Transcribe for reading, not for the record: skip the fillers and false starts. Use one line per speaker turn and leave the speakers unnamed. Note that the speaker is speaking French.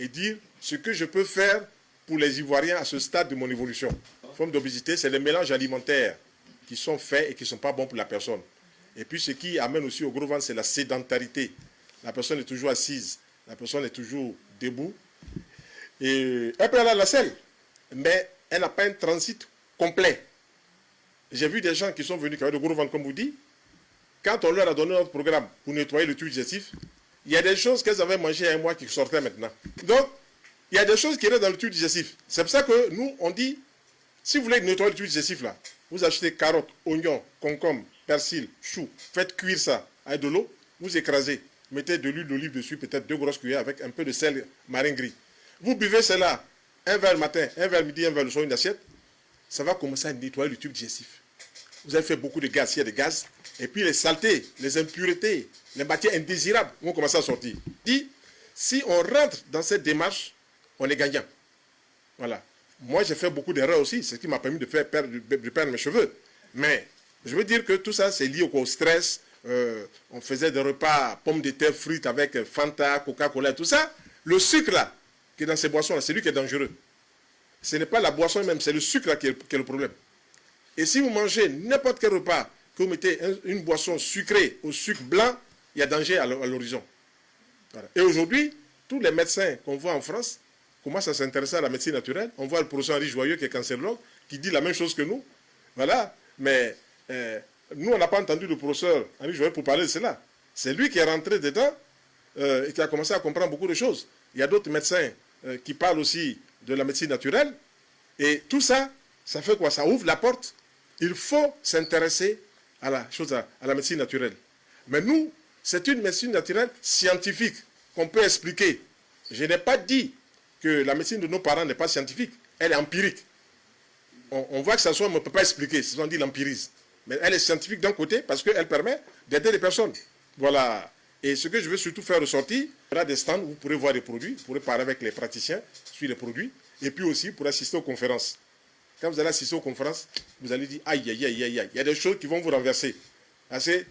et dire ce que je peux faire pour les Ivoiriens à ce stade de mon évolution. Forme d'obésité, c'est les mélanges alimentaires qui sont faits et qui ne sont pas bons pour la personne. Et puis ce qui amène aussi au gros ventre, c'est la sédentarité. La personne est toujours assise, la personne est toujours debout. Et elle peut aller à la selle, mais elle n'a pas un transit complet. J'ai vu des gens qui sont venus avec le gros ventre, comme vous dites. Quand on leur a donné notre programme pour nettoyer le tube digestif, il y a des choses qu'elles avaient mangées il y a un mois qui sortaient maintenant. Donc, il y a des choses qui restent dans le tube digestif. C'est pour ça que nous, on dit, si vous voulez nettoyer le tube digestif, là, vous achetez carottes, oignons, concombres, persil, choux, faites cuire ça avec de l'eau, vous écrasez, mettez de l'huile d'olive dessus, peut-être 2 grosses cuillères avec un peu de sel marin gris. Vous buvez cela, un verre le matin, un verre le midi, un verre le soir, une assiette, ça va commencer à nettoyer le tube digestif. Vous avez fait beaucoup de gaz, il y a des gaz, et puis les saletés, les impuretés, les matières indésirables vont commencer à sortir. Dit, si on rentre dans cette démarche, on est gagnant. Voilà. Moi, j'ai fait beaucoup d'erreurs aussi, c'est ce qui m'a permis de perdre mes cheveux. Mais je veux dire que tout ça, c'est lié au stress. On faisait des repas, pommes de terre frites avec Fanta, Coca-Cola, tout ça. Le sucre là, qui est dans ces boissons là, c'est lui qui est dangereux. Ce n'est pas la boisson même, c'est le sucre là qui est le problème. Et si vous mangez n'importe quel repas, que vous mettez une boisson sucrée au sucre blanc, il y a danger à l'horizon. Voilà. Et aujourd'hui, tous les médecins qu'on voit en France commencent à s'intéresser à la médecine naturelle. On voit le professeur Henri Joyeux, qui est cancérologue, qui dit la même chose que nous. Voilà. Mais nous, on n'a pas entendu le professeur Henri Joyeux pour parler de cela. C'est lui qui est rentré dedans et qui a commencé à comprendre beaucoup de choses. Il y a d'autres médecins qui parlent aussi de la médecine naturelle. Et tout ça, ça fait quoi? Ça ouvre la porte. Il faut s'intéresser à la médecine naturelle. Mais nous, c'est une médecine naturelle scientifique qu'on peut expliquer. Je n'ai pas dit que la médecine de nos parents n'est pas scientifique. Elle est empirique. On voit que ça soit, on ne peut pas expliquer, c'est ce qu'on dit l'empirisme. Mais elle est scientifique d'un côté parce qu'elle permet d'aider les personnes. Voilà. Et ce que je veux surtout faire ressortir, il y aura des stands où vous pourrez voir des produits, vous pourrez parler avec les praticiens sur les produits, et puis aussi pour assister aux conférences. Quand vous allez assister aux conférences, vous allez dire aïe, aïe, aïe, aïe, aïe. Il y a des choses qui vont vous renverser. Assez